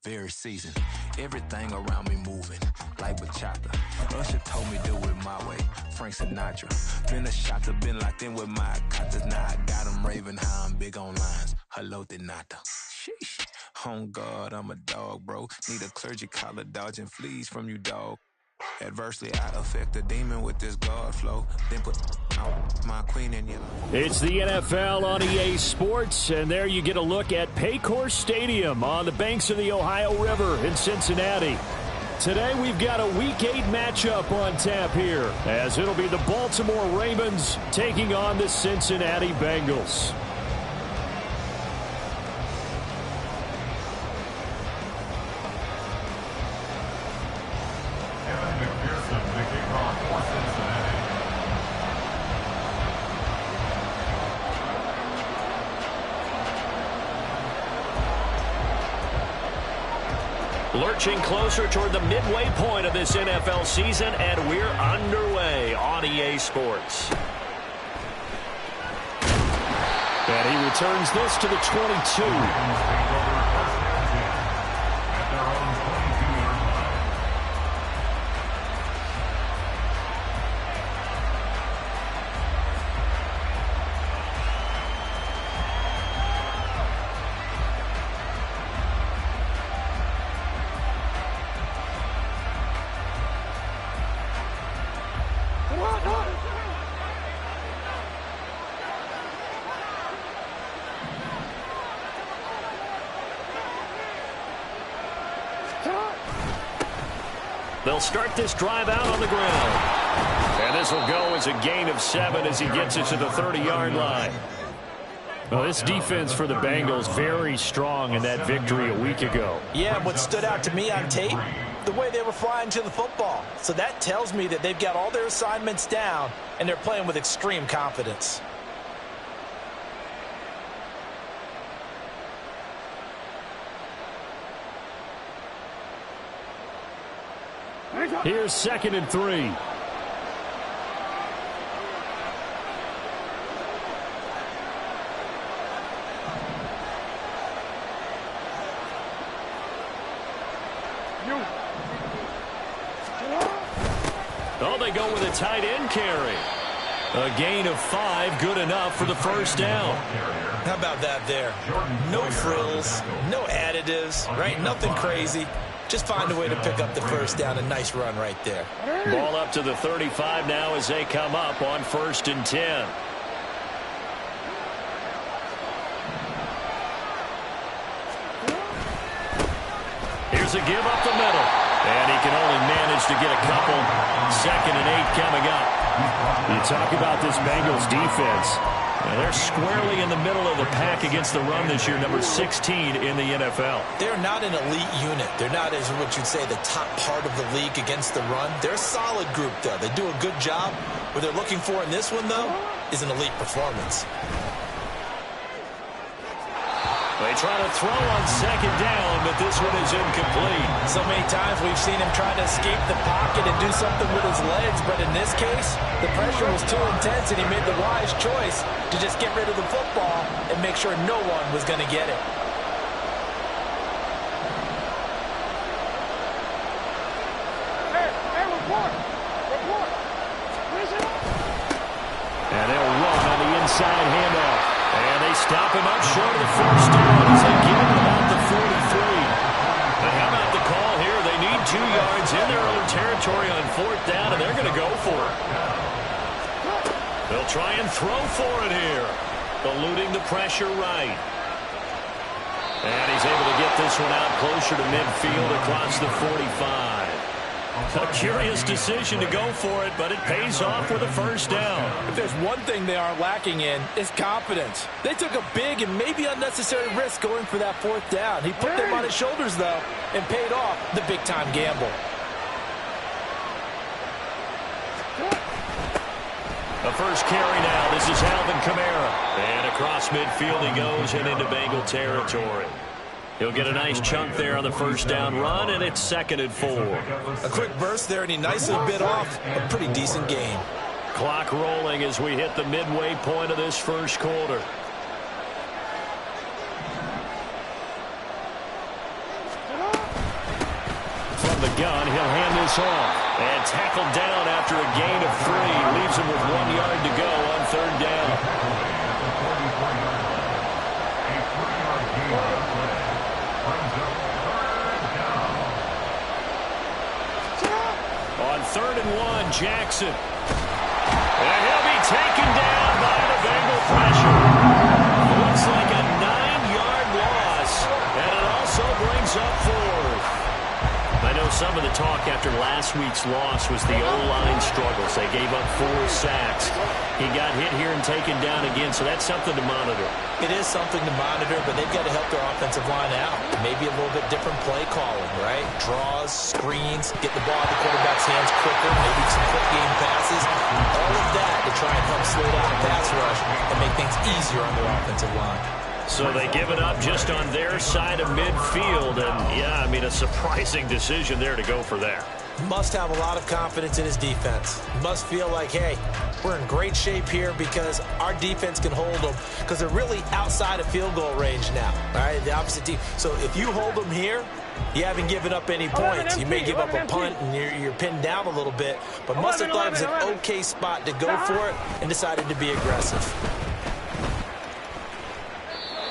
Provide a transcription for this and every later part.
very seasoned. Everything around me moving, like bachata. Usher told me do it my way, Frank Sinatra. Been a shotter, been locked in with my katas. Now I got them raving how I'm big on lines. Hello, de nata. Sheesh. On God, I'm a dog, bro. Need a clergy collar, dodging fleas from you, dog. Adversely, I affect the demon with this God flow. Then put out my queen in yellow. It's the NFL on EA Sports, and there you get a look at Paycor Stadium on the banks of the Ohio River in Cincinnati. Today we've got a Week 8 matchup on tap here, as it'll be the Baltimore Ravens taking on the Cincinnati Bengals. Lurching closer toward the midway point of this NFL season, and we're underway on EA Sports. And he returns this to the 22. They'll start this drive out on the ground. And this will go as a gain of 7 as he gets it to the 30-yard line. Well, this defense for the Bengals very strong in that victory a week ago. Yeah, what stood out to me on tape, the way they were flying to the football. So that tells me that they've got all their assignments down, and they're playing with extreme confidence. Here's 2nd and 3. Oh, they go with a tight end carry. A gain of 5, good enough for the first down. How about that there? No frills, no additives, right? Nothing crazy. Just find a way to pick up the first down. A nice run right there. Ball up to the 35 now as they come up on 1st and 10. Here's a give up the middle. And he can only manage to get a couple. 2nd and 8 coming up. You talk about this Bengals defense. They're squarely in the middle of the pack against the run this year, number 16 in the NFL. They're not an elite unit. They're not, as what you'd say, the top part of the league against the run. They're a solid group, though. They do a good job. What they're looking for in this one, though, is an elite performance. They try to throw on 2nd down, but this one is incomplete. So many times we've seen him try to escape the pocket and do something with his legs, but in this case, the pressure was too intense, and he made the wise choice to just get rid of the football and make sure no one was going to get it. And they'll run on the inside handoff. And they stop him up short of the first down as they get him about the 43. But how about the call here? They need 2 yards in their own territory on 4th down, and they're going to go for it. They'll try and throw for it here. Eluding the pressure right. And he's able to get this one out closer to midfield across the 45. A curious decision to go for it, but it pays off with a first down. If there's one thing they aren't lacking in, it's confidence. They took a big and maybe unnecessary risk going for that 4th down. He put them on his shoulders, though, and paid off the big-time gamble. The first carry now. This is Alvin Kamara. And across midfield he goes and into Bengal territory. He'll get a nice chunk there on the first down run, and it's 2nd and 4. A quick burst there, and he nicely bit off a pretty decent gain. Clock rolling as we hit the midway point of this first quarter. gun. He'll hand this off. And tackled down after a gain of 3. Leaves him with 1 yard to go on third down. On 3rd and 1, Jackson. And he'll be taken down by the Bengal pressure. Looks like a 9-yard loss, and it also brings up 4th. I know some of the talk after last week's loss was the O-line struggles. They gave up 4 sacks. He got hit here and taken down again, so that's something to monitor. It is something to monitor, but they've got to help their offensive line out. Maybe a little bit different play calling, right? Draws, screens, get the ball in the quarterback's hands quicker, maybe some quick game passes. All of that to try and help slow down the pass rush and make things easier on their offensive line. So they give it up just on their side of midfield. And, yeah, I mean, a surprising decision there to go for that. Must have a lot of confidence in his defense. Must feel like, hey, we're in great shape here because our defense can hold them because they're really outside of field goal range now, all right, the opposite team. So if you hold them here, you haven't given up any points. You may give up a punt and you're pinned down a little bit, but must have thought it was an okay spot to go for it and decided to be aggressive.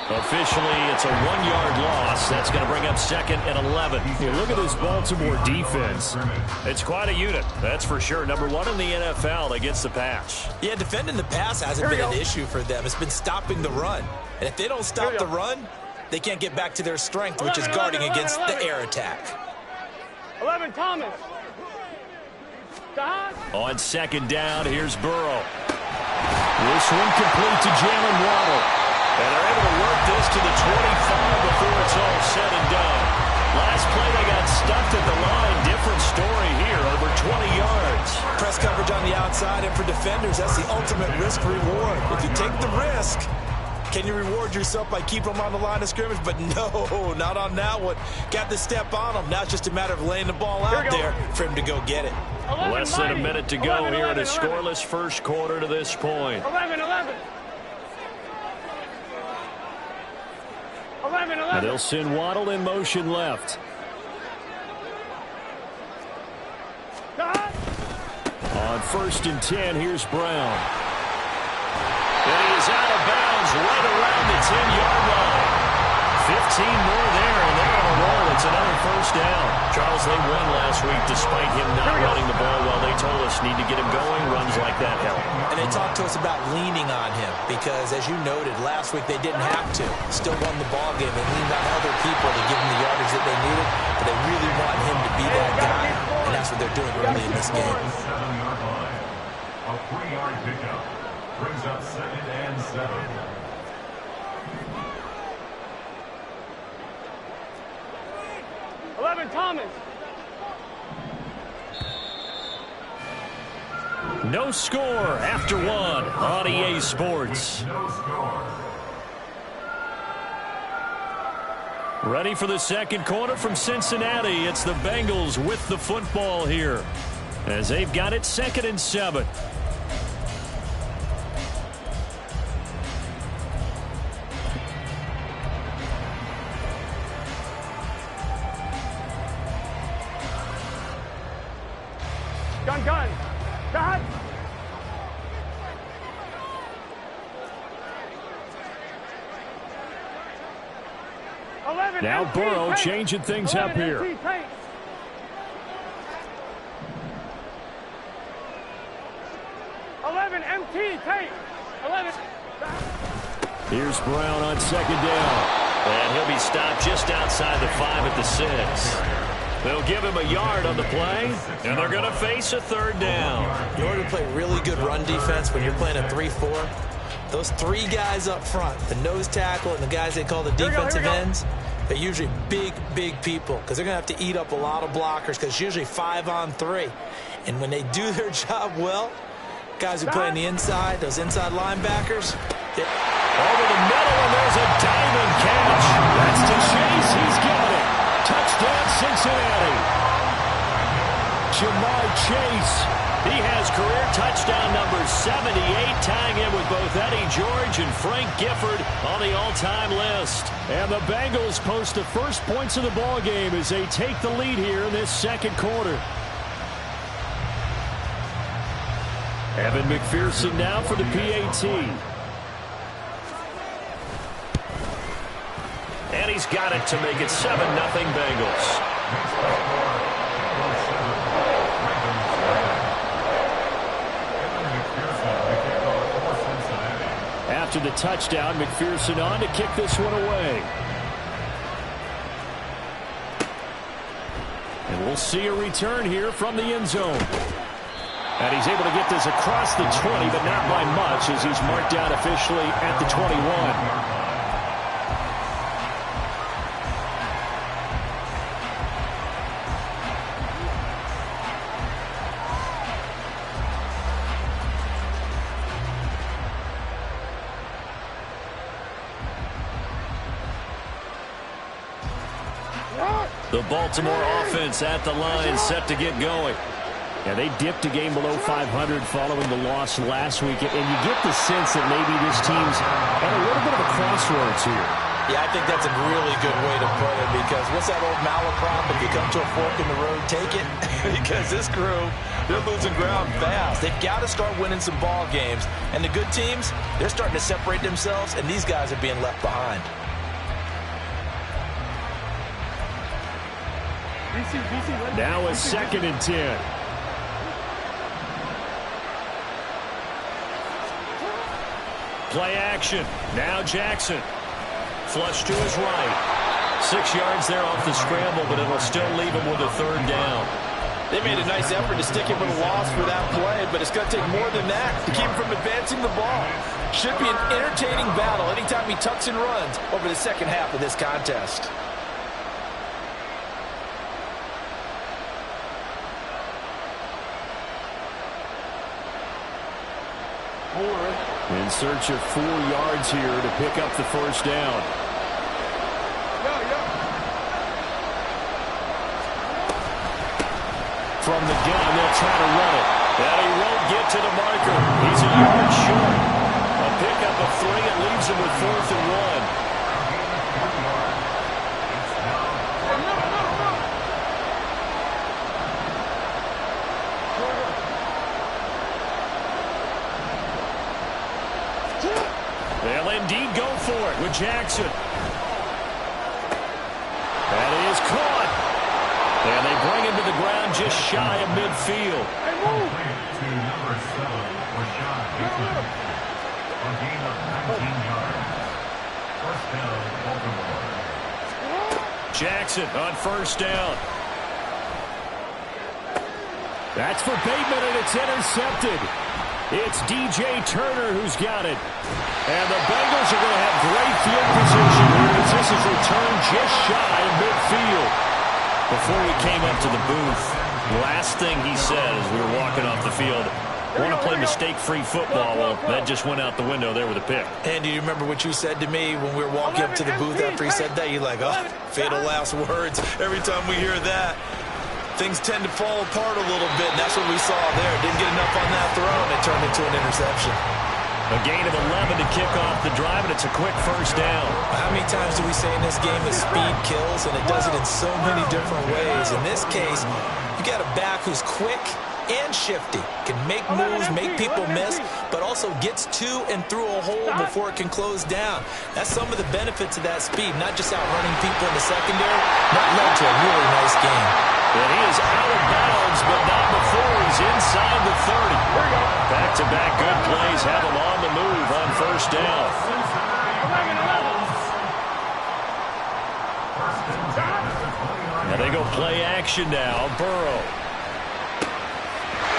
Officially, it's a 1-yard loss. That's going to bring up 2nd and 11. You look at this Baltimore defense. It's quite a unit, that's for sure. Number 1 in the NFL against the pass. Yeah, defending the pass hasn't been an issue for them. It's been stopping the run. And if they don't stop the run, they can't get back to their strength, which is guarding against the air attack. 11, Thomas. On 2nd down, here's Burrow. This one complete to Jalen Waddle. And they're able to work this to the 25 before it's all said and done. Last play, they got stuffed at the line. Different story here, over 20 yards. Press coverage on the outside, and for defenders, that's the ultimate risk-reward. If you take the risk, can you reward yourself by keeping them on the line of scrimmage? But no, not on that one. Got to step on them. Now it's just a matter of laying the ball out there for him to go get it. Less than a minute to go here in a scoreless first quarter to this point. 11. And they'll send Waddle in motion left. On 1st and 10, here's Brown. And he is out of bounds right around the 10-yard line. 15 more there, and they're on a roll. It's another first down. Charles, they won last week despite him not running the ball well. They told us need to get him going. Runs like that help. And they talked to us about leaning on him because, as you noted, last week they didn't have to. Still won the ball game. They leaned on other people to give them the yardage that they needed, but they really want him to be that guy, and that's what they're doing early in this game. A 3-yard pickup brings up 2nd and 7. Thomas. No score after 1 on EA Sports. Ready for the second quarter from Cincinnati. It's the Bengals with the football here as they've got it 2nd and 7. Gun. God. Now Burrow changing things up here. Here's Brown on 2nd down. And he'll be stopped just outside the 5 at the 6. They'll give him a yard on the play, and they're going to face a 3rd down. In order to play really good run defense when you're playing a 3-4, those 3 guys up front, the nose tackle and the guys they call the defensive ends, they're usually big people because they're going to have to eat up a lot of blockers because it's usually 5-on-3. And when they do their job well, guys who play on the inside, those inside linebackers, over the middle, and there's a diving catch. That's to Chase. He's got it. Touchdown, Cincinnati. Jamar Chase. He has career touchdown number 78, tying in with both Eddie George and Frank Gifford on the all-time list. And the Bengals post the first points of the ball game as they take the lead here in this second quarter. Evan McPherson now for the PAT. And he's got it to make it 7-0 Bengals. After the touchdown, McPherson on to kick this one away. And we'll see a return here from the end zone. And he's able to get this across the 20, but not by much as he's marked down officially at the 21. The Baltimore offense at the line, set to get going. Yeah, they dipped a game below 500 following the loss last week, and you get the sense that maybe this team's at a little bit of a crossroads here. Yeah, I think that's a really good way to put it, because what's that old malaprop? If you come to a fork in the road, take it. Because this crew, they're losing ground fast. They've got to start winning some ball games. And the good teams, they're starting to separate themselves, and these guys are being left behind. Now a 2nd and 10. Play action. Now Jackson. Flush to his right. 6 yards there off the scramble, but it'll still leave him with a 3rd down. They made a nice effort to stick him with a loss for that play, but it's going to take more than that to keep him from advancing the ball. Should be an entertaining battle anytime he tucks and runs over the second half of this contest. In search of 4 yards here to pick up the 1st down. From the gun, they'll try to run it. And he won't get to the marker. He's a yard short. A pickup of 3 and leaves him with 4th and 1. They'll indeed go for it with Jackson. That is caught. And they bring him to the ground just shy of midfield. To number 7, Rashad Hickman. A gain of 19 yards. 1st down, Baltimore. Jackson on 1st down. That's for Bateman, and it's intercepted. It's DJ Turner who's got it. And the Bengals are going to have great field position here as this is returned just shy of midfield. Before we came up to the booth, last thing he said as we were walking off the field, want to play mistake-free football. Well, that just went out the window there with a pick. And do you remember what you said to me when we were walking up to the booth after he said that? You're like, oh, fatal last words. Every time we hear that, things tend to fall apart a little bit, and that's what we saw there. Didn't get enough on that throw, and it turned into an interception. A gain of 11 to kick off the drive, and it's a quick 1st down. How many times do we say in this game that speed kills, and it does it in so many different ways? In this case, you got a back who's quick and shifty, can make moves, make people miss, but also gets to and through a hole before it can close down. That's some of the benefits of that speed, not just outrunning people in the secondary, that led to a really nice game. And he is out of bounds, but not before he's inside the 30. Back-to-back good plays have him on the move on 1st down. Now they go play action now. Burrow.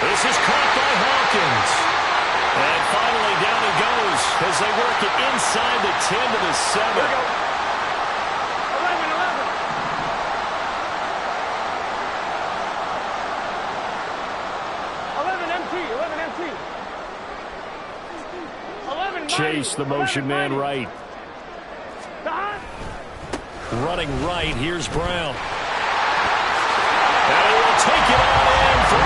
This is caught by Hawkins. And finally down he goes as they work it inside the 10 to the 7. 11 Chase, the motion man right. Running right, here's Brown. And he will take it all in for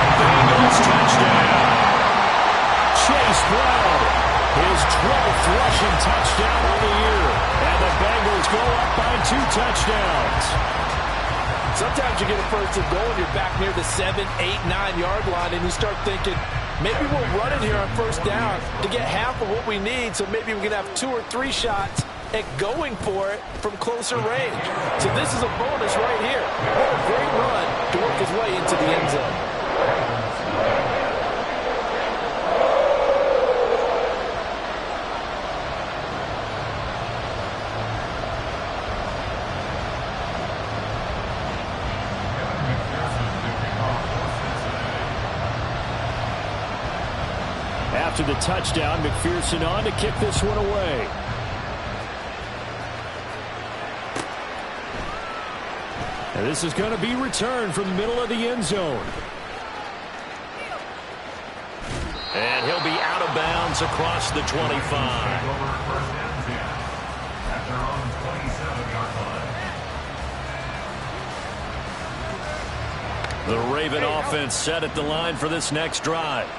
his 12th rushing touchdown of the year. And the Bengals go up by 2 touchdowns. Sometimes you get a first and goal and you're back near the 7, 8, 9-yard line, and you start thinking, maybe we'll run in here on first down to get half of what we need, so maybe we can have 2 or 3 shots at going for it from closer range. So this is a bonus right here. What a great run to work his way into the end zone. After the touchdown, McPherson on to kick this one away. And this is going to be returned from the middle of the end zone. And he'll be out of bounds across the 25. The Raven offense set at the line for this next drive.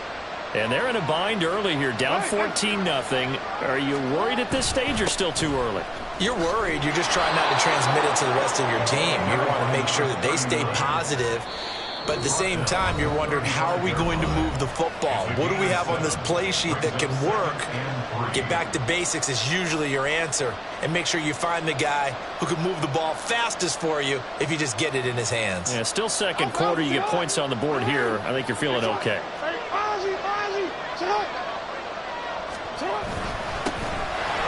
And they're in a bind early here, down 14-0. Are you worried at this stage or still too early? You're worried. You're just trying not to transmit it to the rest of your team. You want to make sure that they stay positive. But at the same time, you're wondering, how are we going to move the football? What do we have on this play sheet that can work? Get back to basics is usually your answer. And make sure you find the guy who can move the ball fastest for you if you just get it in his hands. Yeah, still second quarter. You get points on the board here. I think you're feeling okay.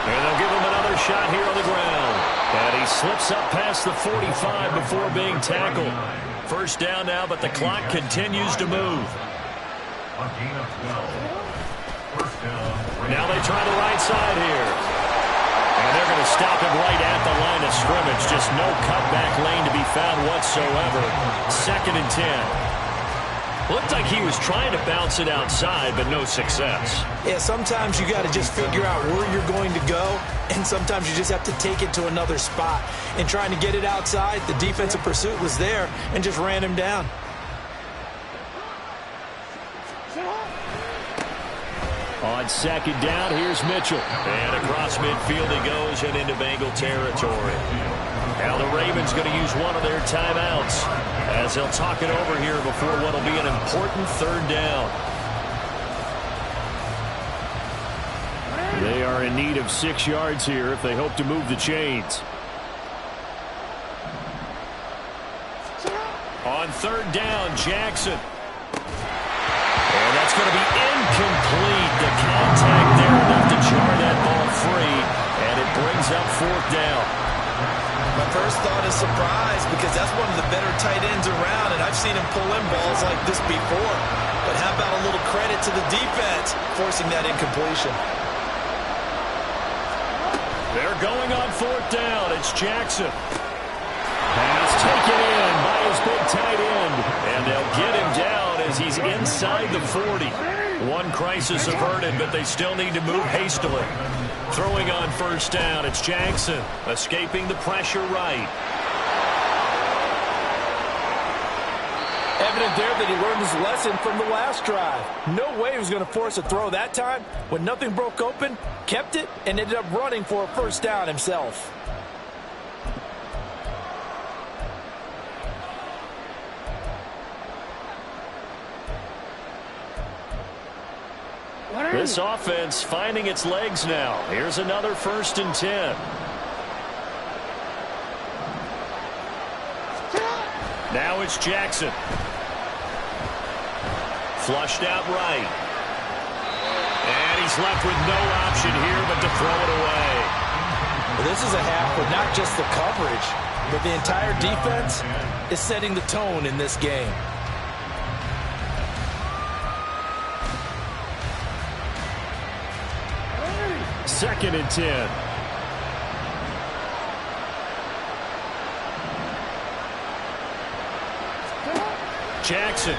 And they'll give him another shot here on the ground. And he slips up past the 45 before being tackled. First down now, but the clock continues to move. Now they try the right side here. And they're going to stop him right at the line of scrimmage. Just no cutback lane to be found whatsoever. 2nd and 10. Looked like he was trying to bounce it outside, but no success. Yeah, sometimes you got to just figure out where you're going to go, and sometimes you just have to take it to another spot. And trying to get it outside, the defensive pursuit was there and just ran him down. On 2nd down, here's Mitchell. And across midfield he goes and into Bengal territory. Now the Ravens going to use one of their timeouts as they'll talk it over here before what will be an important 3rd down. They are in need of 6 yards here if they hope to move the chains. On 3rd down, Jackson. And that's going to be incomplete. The contact there enough to jar that ball free. And it brings up 4th down. My first thought is surprise, because that's one of the better tight ends around, and I've seen him pull in balls like this before. But how about a little credit to the defense forcing that incompletion? They're going on 4th down. It's Jackson. Pass taken in by his big tight end. And they'll get him down as he's inside the 40. One crisis averted, but they still need to move hastily. Throwing on 1st down, it's Jackson. Escaping the pressure right. Evident there that he learned his lesson from the last drive. No way he was going to force a throw that time. When nothing broke open, kept it, and ended up running for a 1st down himself. This offense finding its legs now. Here's another 1st and 10. Now it's Jackson. Flushed out right. And he's left with no option here but to throw it away. Well, this is a half where not just the coverage, but the entire defense is setting the tone in this game. 2nd and 10. Jackson.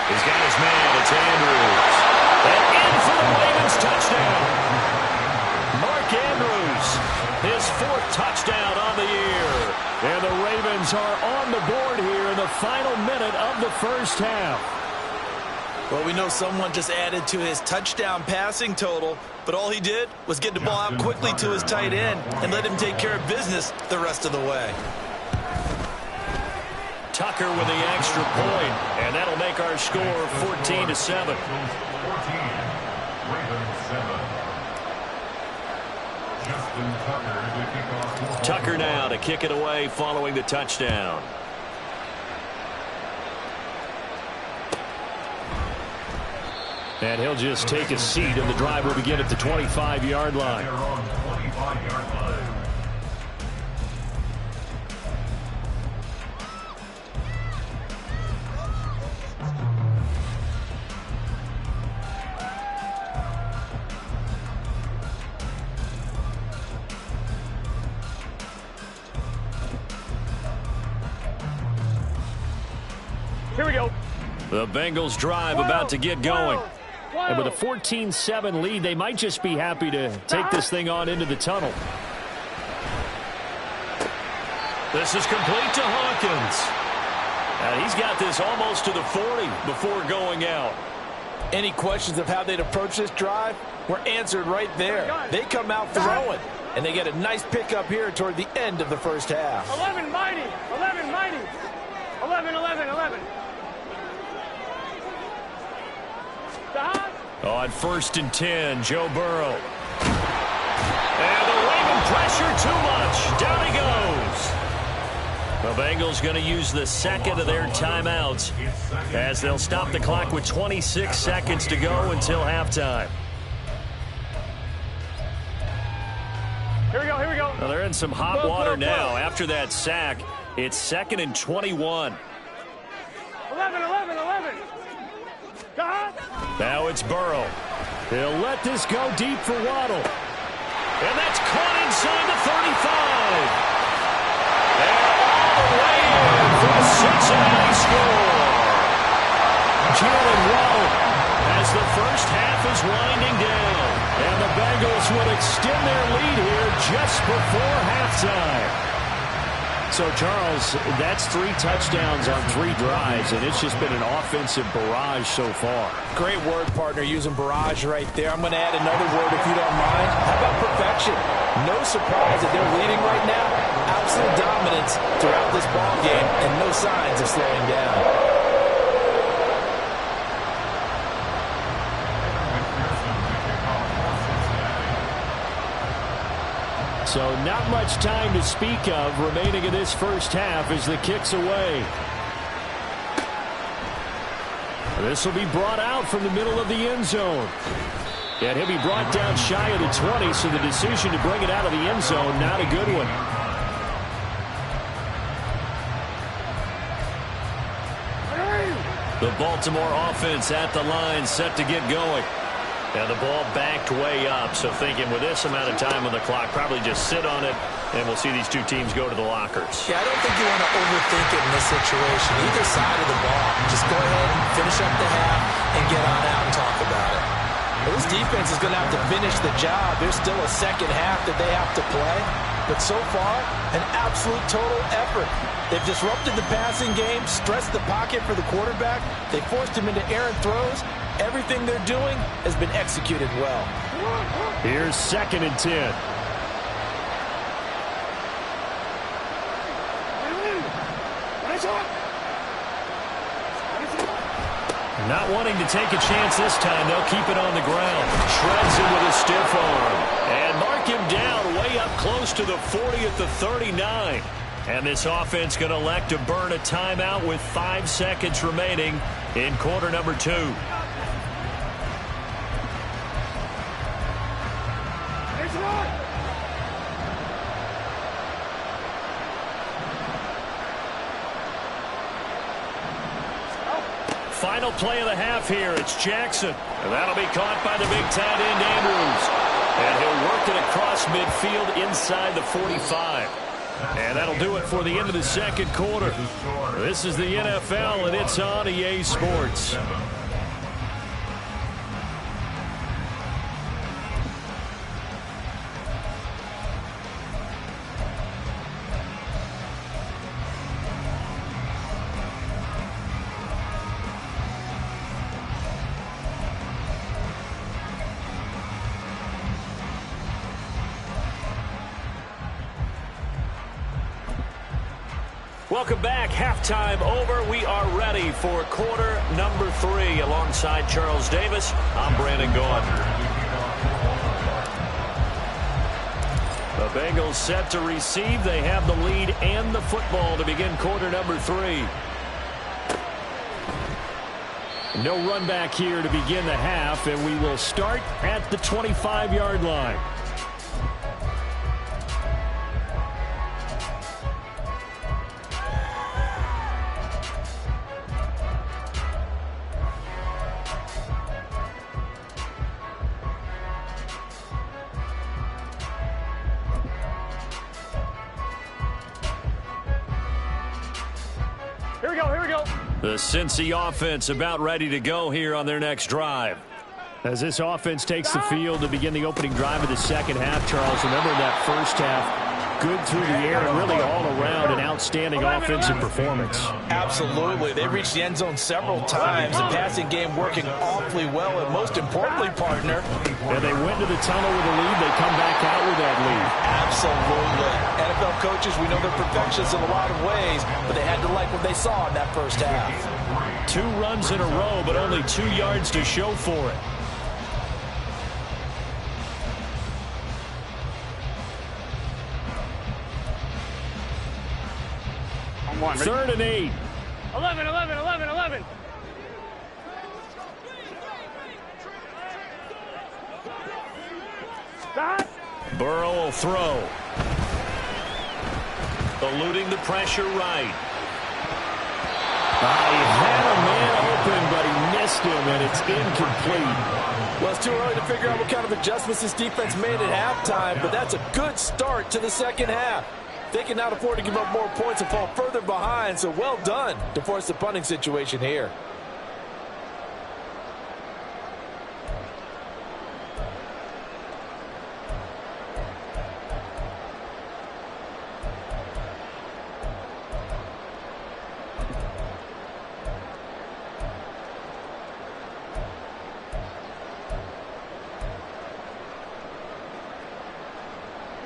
He's got his man. It's Andrews. And in for the Ravens touchdown. Mark Andrews, his 4th touchdown on the year. And the Ravens are on the board here in the final minute of the 1st half. Well, we know someone just added to his touchdown passing total, but all he did was get the ball out quickly to his tight end and let him take care of business the rest of the way. Tucker with the extra point, and that'll make our score 14-7. 14, Ravens 7. Justin Tucker to kick off. Tucker now to kick it away following the touchdown. And he'll just take a seat, and the drive will begin at the 25-yard line. They're on 25-yard line. Here we go. The Bengals drive about to get going. And with a 14-7 lead, they might just be happy to take this thing on into the tunnel. This is complete to Hawkins. And he's got this almost to the 40 before going out. Any questions of how they'd approach this drive were answered right there. They come out throwing, and they get a nice pickup here toward the end of the first half. 11 mighty. 11 mighty. 11, 11, 11. On 1st and 10, Joe Burrow. And the Raven pressure too much. Down he goes. The Bengals going to use the second of their timeouts as they'll stop the clock with 26 seconds to go until halftime. Here we go, here we go. Well, they're in some hot water now. After that sack, it's 2nd and 21. 11, 11, 11. Now it's Burrow. He'll let this go deep for Waddle. And that's caught inside the 35. And all the way in for the Cincinnati score. Jalen Waddle as the first half is winding down. And the Bengals will extend their lead here just before halftime. So, Charles, that's 3 touchdowns on 3 drives, and it's just been an offensive barrage so far. Great word, partner, using barrage right there. I'm going to add another word if you don't mind. How about perfection? No surprise that they're leading right now. Absolute dominance throughout this ball game, and no signs of slowing down. So not much time to speak of remaining in this first half as the kick's away. This will be brought out from the middle of the end zone. And he'll be brought down shy of the 20, so the decision to bring it out of the end zone, not a good one. The Baltimore offense at the line, set to get going. And the ball backed way up, so thinking with this amount of time on the clock, probably just sit on it, and we'll see these two teams go to the lockers. Yeah, I don't think you want to overthink it in this situation. Either side of the ball, just go ahead and finish up the half and get on out and talk about it. Well, this defense is going to have to finish the job. There's still a second half that they have to play. But so far, an absolute total effort. They've disrupted the passing game, stressed the pocket for the quarterback. They forced him into errant throws. Everything they're doing has been executed well. Here's 2nd and 10. Not wanting to take a chance this time, they'll keep it on the ground. Shreds him with a stiff arm. And mark him down way up close to the 40 at the 39. And this offense going to elect to burn a timeout with 5 seconds remaining in quarter number 2. Final play of the half here. It's Jackson. And that'll be caught by the big tight end, Andrews. And he'll work it across midfield inside the 45. And that'll do it for the end of the second quarter. This is the NFL, and it's on EA Sports. Welcome back. Halftime over. We are ready for quarter number 3. Alongside Charles Davis, I'm Brandon Gaughan. The Bengals set to receive. They have the lead and the football to begin quarter number 3. No run back here to begin the half, and we will start at the 25-yard line. Here we go, here we go. The Cincy offense about ready to go here on their next drive. As this offense takes the field to begin the opening drive of the second half, Charles, remember in that first half, good through the air and really all around an outstanding offensive performance. Absolutely. They reached the end zone several times. The passing game working awfully well, and most importantly, partner. And they went to the tunnel with a lead. They come back out with that lead. Absolutely. NFL coaches, we know they're perfectionists in a lot of ways, but they had to like what they saw in that first half. 2 runs in a row, but only 2 yards to show for it. Third and 8. 11, 11, 11, 11. Stop. Burrow will throw. Eluding the pressure right. He had a man open, but he missed him, and it's incomplete. Well, it's too early to figure out what kind of adjustments this defense made at halftime, but that's a good start to the second half. They can not afford to give up more points and fall further behind, so well done to force the punting situation here.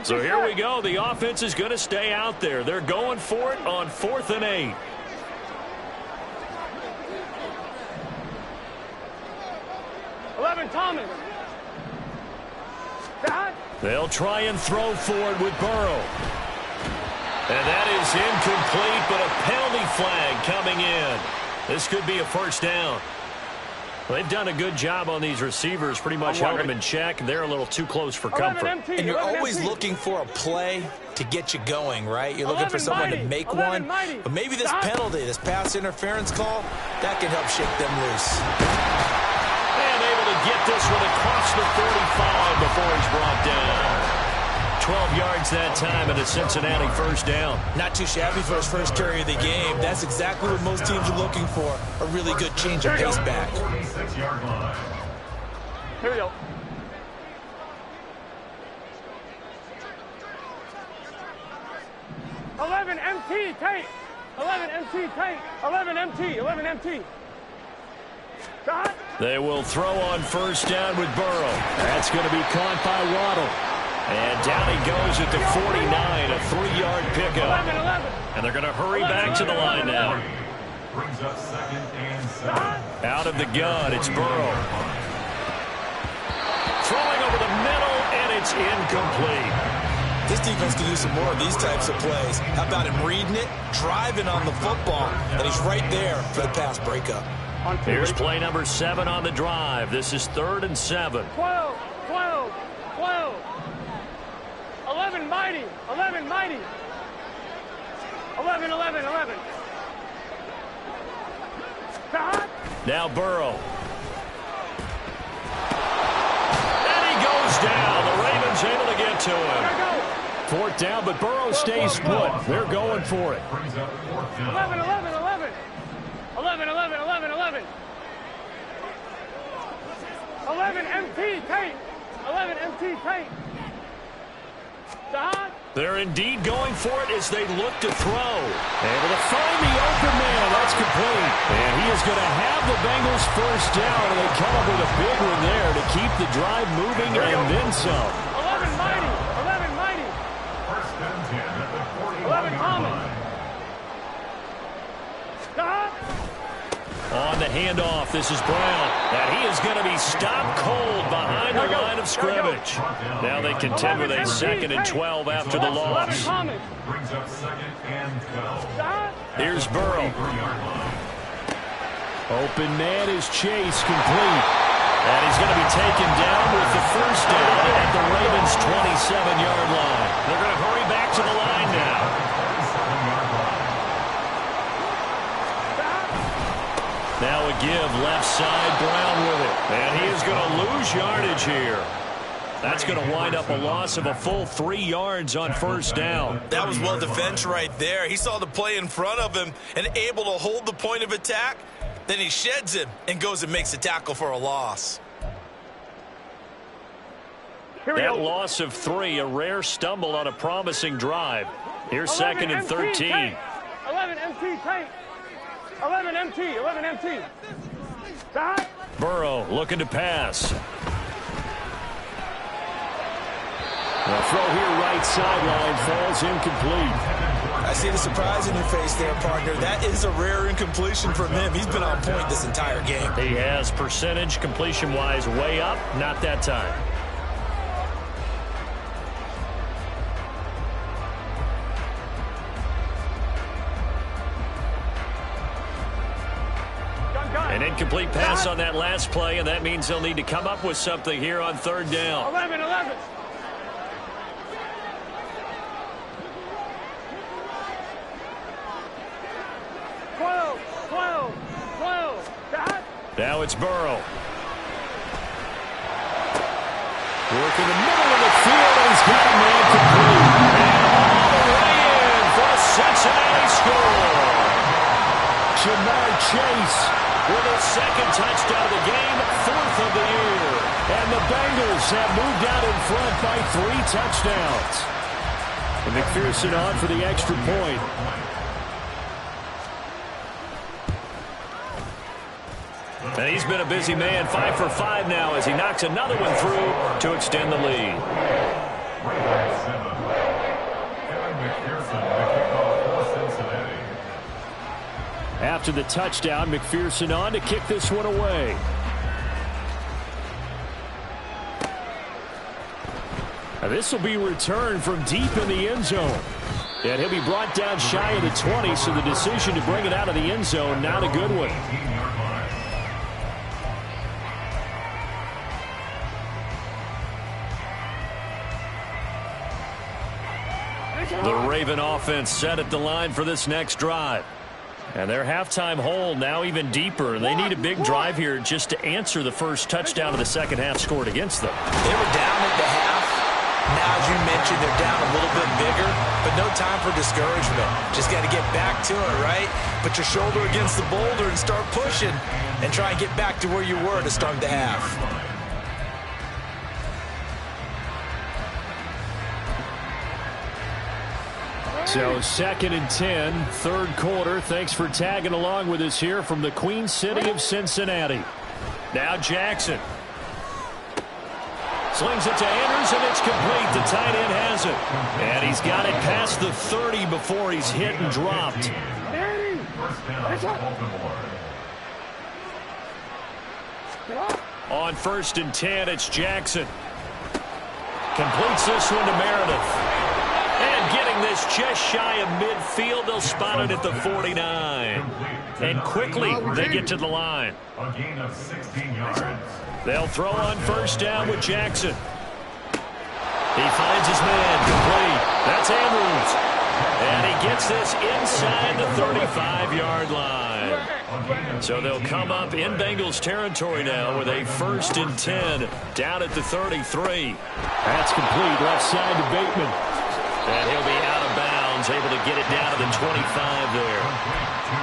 So here we go. The offense is going to stay out there. They're going for it on 4th and 8. Thomas. They'll try and throw for it with Burrow. And that is incomplete, but a penalty flag coming in. This could be a first down. They've done a good job on these receivers, pretty much held them in check. They're a little too close for comfort. And you're always looking for a play to get you going, right? You're looking for someone to make one. But maybe this penalty, this pass interference call, that can help shake them loose. And able to get this one across the 45 before he's brought down. 12 yards that time and a Cincinnati first down. Not too shabby for his first carry of the game. That's exactly what most teams are looking for. A really good change of pace back. 46-yard line. Here we go. MT, Tate. 11 MT, Tate. 11 MT, 11 MT. Stop. They will throw on first down with Burrow. That's going to be caught by Waddle. And down he goes at the 49, a 3-yard pickup. 11. And they're going to hurry back to the line now. Brings up 2nd and 7. Out of the gun, it's Burrow. Throwing over the middle, and it's incomplete. This defense can use some more of these types of plays. How about him reading it, driving on the football, and he's right there for the pass breakup. Here's play number 7 on the drive. This is 3rd and 7. 12. 11 mighty. 11 mighty. 11. Stop. Now Burrow. And he goes down. The Ravens able to get to him. 4th down, but Burrow stays put. They're going for it. 11. 11 MT Tate. 11 MT Tate. Stop. They're indeed going for it as they look to throw. Able to find the open man. That's complete. And he is going to have the Bengals first down. And they come up with a big one there to keep the drive moving and then some. 11 mighty. First and 10 at the 41 11 Thomas. a handoff. This is Brown. And he is going to be stopped cold behind the line of scrimmage. Now they contend with a 2nd and 12 after the loss. Brings up 2nd and 12. Here's Burrow. Open man is Chase, complete. And he's going to be taken down with the first down at the Ravens' 27-yard line. They're going to hurry back to the line now. Now a give, left side, Brown with it. And he is going to lose yardage here. That's going to wind up a loss of a full 3 yards on first down. That was well defense right there. He saw the play in front of him and able to hold the point of attack. Then he sheds him and goes and makes a tackle for a loss. That loss of 3, a rare stumble on a promising drive. Here's 2nd and 13. 11 MT, tank. 11 MT, 11 MT. Stop. Burrow looking to pass. The throw here right sideline falls incomplete. I see the surprise in your face there, partner. That is a rare incompletion from him. He's been on point this entire game. He has percentage completion-wise way up, not that time. An incomplete pass on that last play, and that means they'll need to come up with something here on 3rd down. 11. 12. Stop. Now it's Burrow. Work in the middle of the field, and he's got a man complete. And all the way in for a Cincinnati score. Jamar Chase with a 2nd touchdown of the game, 4th of the year. And the Bengals have moved out in front by 3 touchdowns. And McPherson on for the extra point. And he's been a busy man, 5 for 5 now as he knocks another one through to extend the lead. After the touchdown, McPherson on to kick this one away. Now this will be returned from deep in the end zone. And he'll be brought down shy of the 20, so the decision to bring it out of the end zone, not a good one. The Raven offense set at the line for this next drive. And their halftime hole now even deeper. They need a big drive here just to answer the first touchdown of the second half scored against them. They were down at the half. Now, as you mentioned, they're down a little bit bigger, but no time for discouragement. Just got to get back to it, right? Put your shoulder against the boulder and start pushing and try and get back to where you were to start the half. So 2nd and 10, 3rd quarter. Thanks for tagging along with us here from the Queen City of Cincinnati. Now Jackson. Slings it to Andrews, and it's complete. The tight end has it. And he's got it past the 30 before he's hit and dropped. On 1st and 10, it's Jackson. Completes this one to Meredith. And getting this just shy of midfield, they'll spot it at the 49. And quickly, they get to the line. A gain of 16 yards. They'll throw on 1st down with Jackson. He finds his man, complete. That's Andrews. And he gets this inside the 35-yard line. So they'll come up in Bengals territory now with a 1st and 10 down at the 33. That's complete, left side to Bateman. And he'll be out of bounds, able to get it down to the 25 there.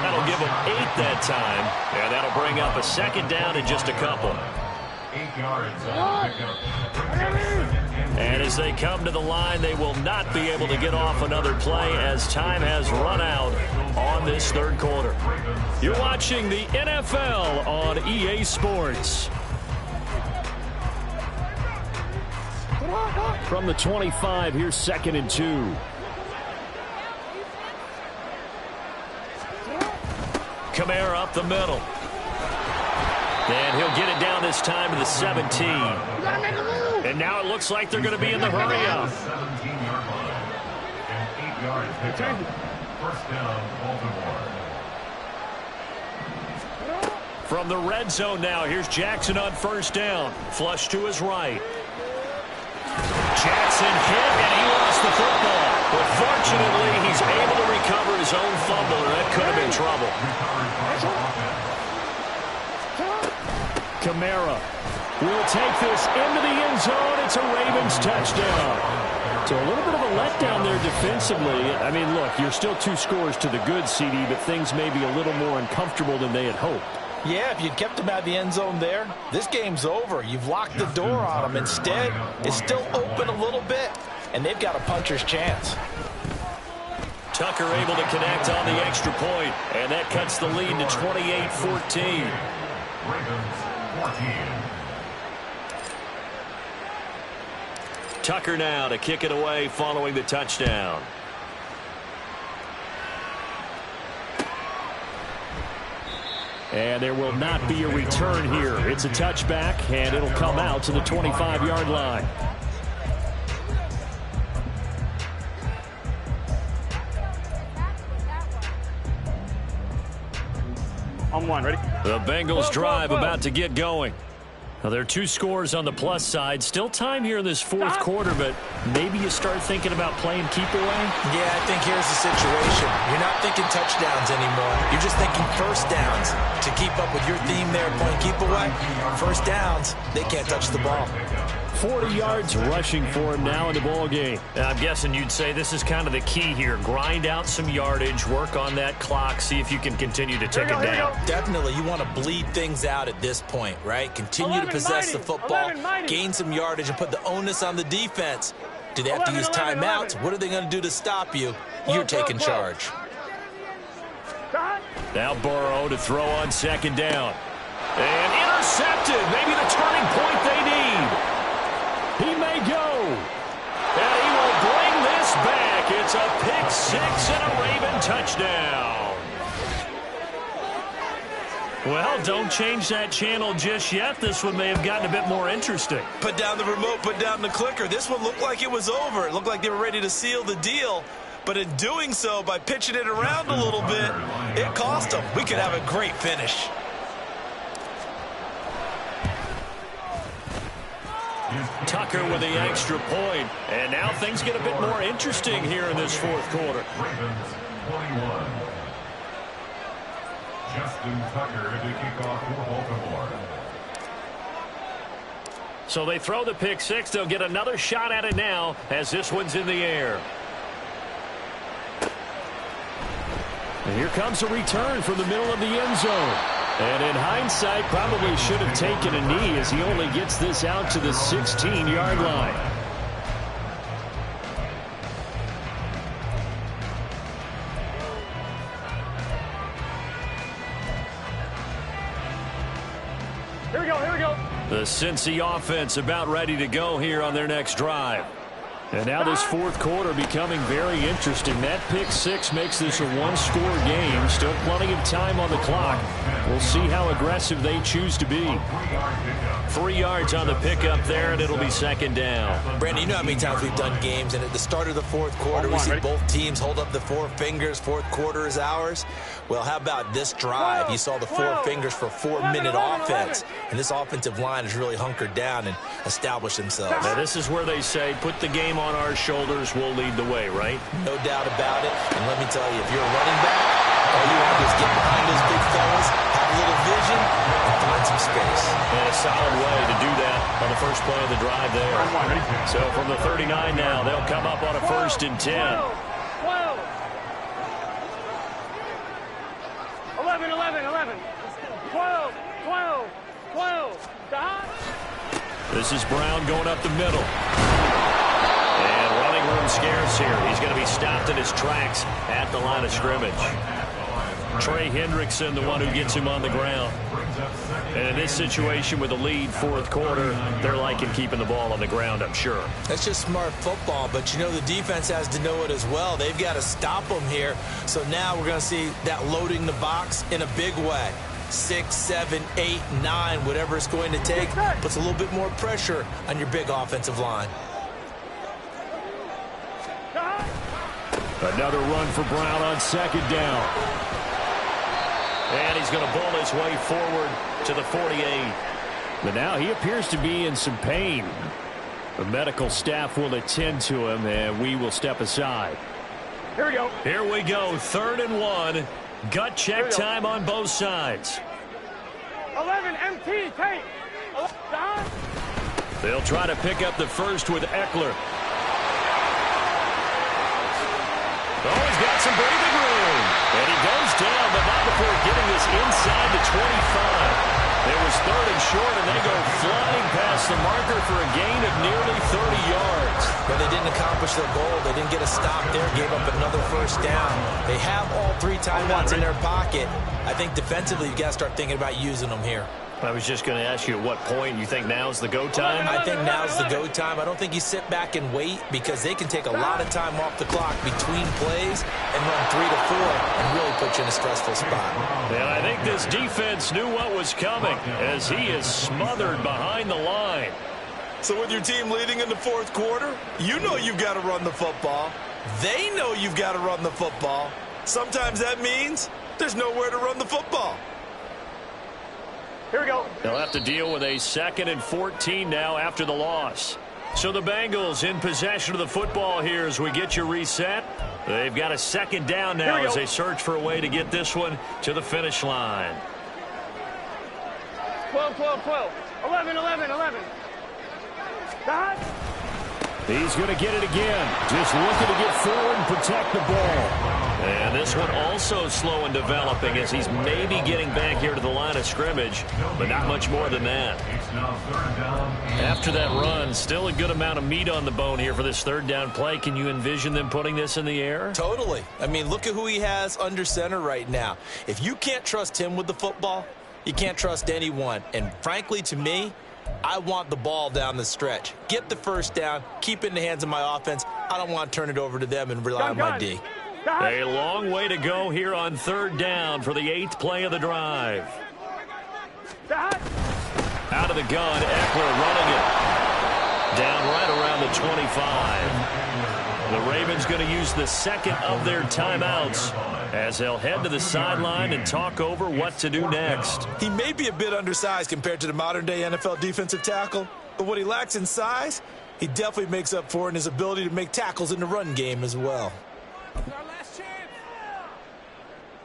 That'll give him 8 that time. And that'll bring up a 2nd down in just a couple. 8 yards on pickup. And as they come to the line, they will not be able to get off another play as time has run out on this 3rd quarter. You're watching the NFL on EA Sports. From the 25, here's 2nd and 2. Kamara up the middle. And he'll get it down this time to the 17. And now it looks like they're going to be in the hurry-up. 17-yard line. And 8 yards pickup. First down, Baltimore. From the red zone now, here's Jackson on first down. Flush to his right. Jackson hit, and he lost the football. But fortunately, he's able to recover his own fumble, or that could have been trouble. Kamara will take this into the end zone. It's a Ravens touchdown. So a little bit of a letdown there defensively. I mean, look, you're still 2 scores to the good, CD, but things may be a little more uncomfortable than they had hoped. Yeah, if you'd kept him out of the end zone there, this game's over. You've locked the door on him. Instead, it's still open a little bit, and they've got a puncher's chance. Tucker able to connect on the extra point, and that cuts the lead to 28-14. Ravens 14. Tucker now to kick it away following the touchdown. And there will not be a return here. It's a touchback, and it'll come out to the 25-yard line. On one, ready? The Bengals drive about to get going. Now, there are 2 scores on the plus side. Still time here in this fourth quarter, but maybe you start thinking about playing keep away? Yeah, I think here's the situation. You're not thinking touchdowns anymore. You're just thinking first downs. To keep up with your theme there, playing keep away, first downs, they can't touch the ball. 40 yards rushing for him now in the ball game. I'm guessing you'd say this is kind of the key here. Grind out some yardage, work on that clock, see if you can continue to take it down. Definitely, you want to bleed things out at this point, right? Continue to possess the football, gain some yardage, and put the onus on the defense. Do they have to use timeouts? What are they going to do to stop you? You're taking charge. Now Burrow to throw on second down. And intercepted. Maybe the turning point they need. He may go. And he will bring this back. It's a pick 6 and a Raven touchdown. Well, don't change that channel just yet. This one may have gotten a bit more interesting. Put down the remote, put down the clicker. This one looked like it was over. It looked like they were ready to seal the deal. But in doing so, by pitching it around a little bit, it cost them. We could have a great finish. Tucker with the extra point. And now things get a bit more interesting here in this fourth quarter. Ravens 21. Justin Tucker to kick off for Baltimore. So they throw the pick 6. They'll get another shot at it now as this one's in the air. And here comes a return from the middle of the end zone. And in hindsight, probably should have taken a knee as he only gets this out to the 16-yard line. Here we go, here we go. The Cincy offense about ready to go here on their next drive. And now this fourth quarter becoming very interesting. That pick 6 makes this a one-score game. Still plenty of time on the clock. We'll see how aggressive they choose to be. 3 yards on the pickup there, and it'll be second down. Brandon, you know how many times we've done games, and at the start of the fourth quarter, we see both teams hold up the 4 fingers. Fourth quarter is ours. Well, how about this drive? You saw the 4 fingers for 4-minute offense, and this offensive line has really hunkered down and established themselves. Now, this is where they say, put the game on our shoulders, we'll lead the way, right? No doubt about it. And let me tell you, if you're a running back, all you want to do is get behind those big fellas, have a little vision, and find some space. And a solid way to do that on the first play of the drive there. So from the 39 now, they'll come up on a 1st and 10. 12. 11, 11, 11. 12, 12, 12. Stop. This is Brown going up the middle. And running room scarce here. He's going to be stopped in his tracks at the line of scrimmage. Trey Hendrickson, the one who gets him on the ground. And in this situation with a lead fourth quarter, they're liking keeping the ball on the ground, I'm sure. That's just smart football, but you know the defense has to know it as well. They've got to stop them here. So now we're going to see that loading the box in a big way. 6, 7, 8, 9, whatever it's going to take. Puts a little bit more pressure on your big offensive line. Another run for Brown on second down. And he's going to bull his way forward to the 48. But now he appears to be in some pain. The medical staff will attend to him, and we will step aside. Here we go. Here we go, 3rd and 1. Gut check time on both sides. 11 MT, take. Down. They'll try to pick up the first with Eckler. Oh, he's got some breathing room. And he goes down, but not before getting this inside the 25. It was 3rd and short, and they go flying past the marker for a gain of nearly 30 yards. But they didn't accomplish their goal. They didn't get a stop there, gave up another first down. They have all 3 timeouts in their pocket. I think defensively you've got to start thinking about using them here. I was just going to ask you at what point you think now's the go time? I think now's the go time. I don't think you sit back and wait because they can take a lot of time off the clock between plays and run 3 to 4 and really put you in a stressful spot. And I think this defense knew what was coming as he is smothered behind the line. So with your team leading in the 4th quarter, you know you've got to run the football. They know you've got to run the football. Sometimes that means there's nowhere to run the football. Here we go. They'll have to deal with a 2nd and 14 now after the loss. So the Bengals in possession of the football here as we get you reset. They've got a 2nd down now as they search for a way to get this one to the finish line. 12, 12, 12. 11, 11, 11. Dot. He's going to get it again. Just looking to get forward and protect the ball. And this one also slow and developing as he's maybe getting back here to the line of scrimmage, but not much more than that. After that run, still a good amount of meat on the bone here for this 3rd down play. Can you envision them putting this in the air? Totally. I mean, look at who he has under center right now. If you can't trust him with the football, you can't trust anyone. And frankly, to me, I want the ball down the stretch. Get the first down, keep it in the hands of my offense. I don't want to turn it over to them and rely on my D. A long way to go here on 3rd down for the 8th play of the drive. Out of the gun, Eckler running it. Down right around the 25. The Ravens going to use the 2nd of their timeouts as they'll head to the sideline and talk over what to do next. He may be a bit undersized compared to the modern-day NFL defensive tackle, but what he lacks in size, he definitely makes up for in his ability to make tackles in the run game as well.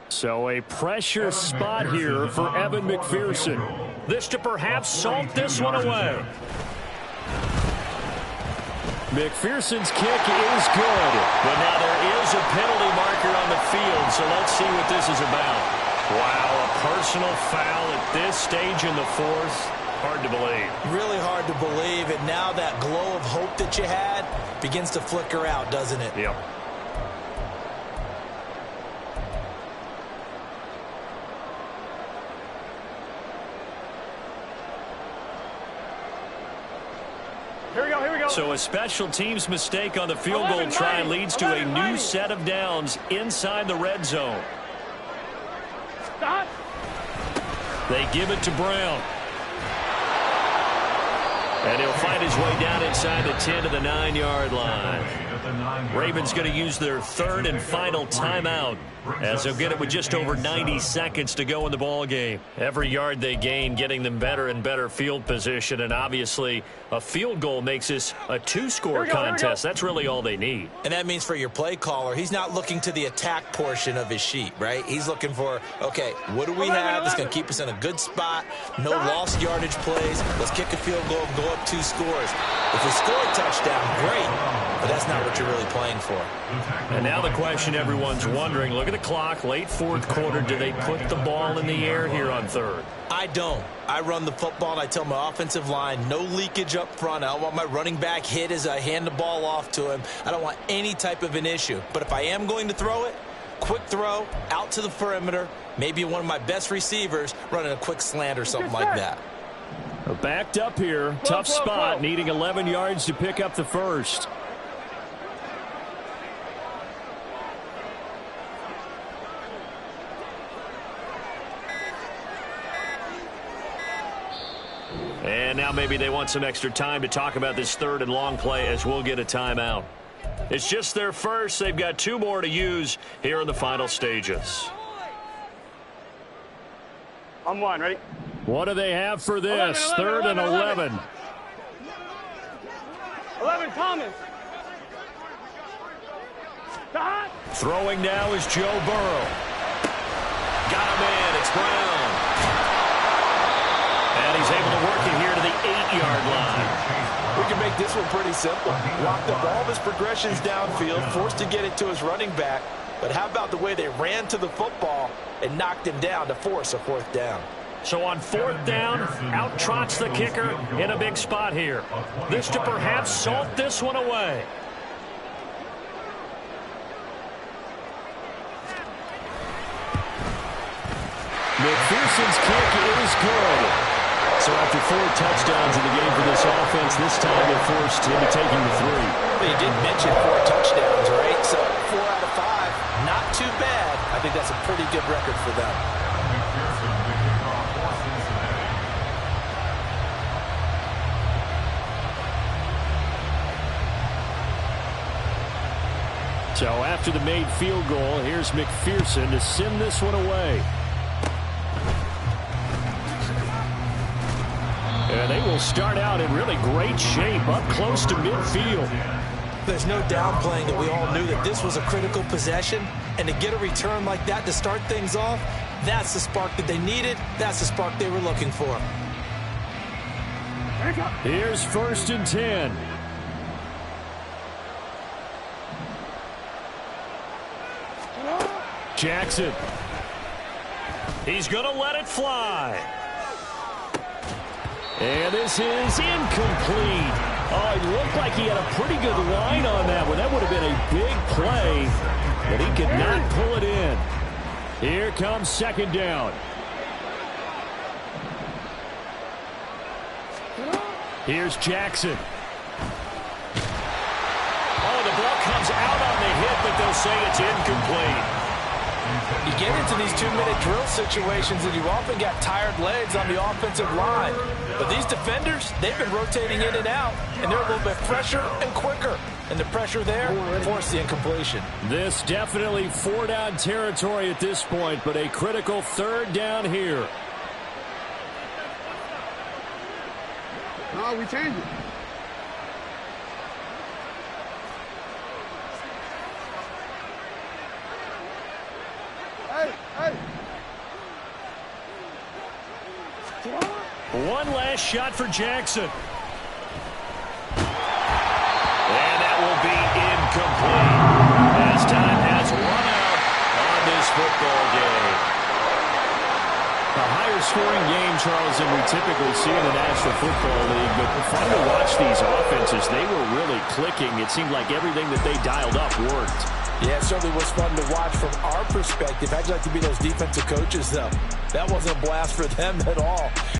So a pressure spot here for Evan McPherson. This to perhaps salt this one away. McPherson's kick is good, but now there is a penalty marker on the field, so let's see what this is about. Wow, a personal foul at this stage in the 4th. Hard to believe. Really hard to believe, and now that glow of hope that you had begins to flicker out, doesn't it? Yep. Here we go, here we go. So a special teams mistake on the field goal try leads to a new set of downs inside the red zone. Stop. They give it to Brown. And he'll find his way down inside the 10 to the 9-yard line. Ravens going to use their 3rd and final timeout as they'll get it with just over 90 seconds to go in the ball game. Every yard they gain getting them better and better field position, and obviously a field goal makes this a 2-score contest. That's really all they need. And that means for your play caller, he's not looking to the attack portion of his sheet, right? He's looking for, okay, what do we have that's going to keep us in a good spot? No lost yardage plays. Let's kick a field goal and go up 2 scores. If we score a touchdown, great, but that's not what you're really playing for. And now the question everyone's wondering, look at the clock, late 4th quarter, do they put the ball in the air here on 3rd? I don't. I run the football, and I tell my offensive line, no leakage up front. I don't want my running back hit as I hand the ball off to him. I don't want any type of an issue. But if I am going to throw it, quick throw, out to the perimeter, maybe one of my best receivers running a quick slant or something like that. Backed up here, tough spot, needing 11 yards to pick up the first. And now maybe they want some extra time to talk about this third and long play as we'll get a timeout. It's just their first. They've got 2 more to use here in the final stages. On 1, ready? What do they have for this? 3rd and 11. 11, Thomas. Throwing now is Joe Burrow. Got him in. It's Brown. And he's able to work it here to the 8-yard line. We can make this one pretty simple. Locked up all of his progressions downfield, forced to get it to his running back. But how about the way they ran to the football and knocked him down to force a 4th down? So on 4th down, out trots the kicker in a big spot here. This to perhaps salt this one away. McPherson's kick is good. So after 4 touchdowns in the game for this offense, this time they're forced into taking the 3. Well, you did mention 4 touchdowns, right? So 4 out of 5, not too bad. I think that's a pretty good record for them. So after the made field goal, here's McPherson to send this one away. And they will start out in really great shape up close to midfield. There's no downplaying that we all knew that this was a critical possession. And to get a return like that to start things off, that's the spark that they needed. That's the spark they were looking for. Here's 1st and 10. Jackson. He's going to let it fly. And this is incomplete. Oh, it looked like he had a pretty good line on that one. That would have been a big play, but he could not pull it in. Here comes 2nd down. Here's Jackson. Oh, the ball comes out on the hit, but they'll say it's incomplete. You get into these 2-minute drill situations and you often got tired legs on the offensive line. But these defenders, they've been rotating in and out, and they're a little bit fresher and quicker. And the pressure there forced the incompletion. This definitely 4-down territory at this point, but a critical 3rd down here. No, we changed it. One last shot for Jackson. And that will be incomplete as time has run out on this football game. A higher scoring game, Charles, than we typically see in the National Football League. But fun to watch these offenses. They were really clicking. It seemed like everything that they dialed up worked. Yeah, it certainly was fun to watch from our perspective. How'd you like to be those defensive coaches, though? That wasn't a blast for them at all.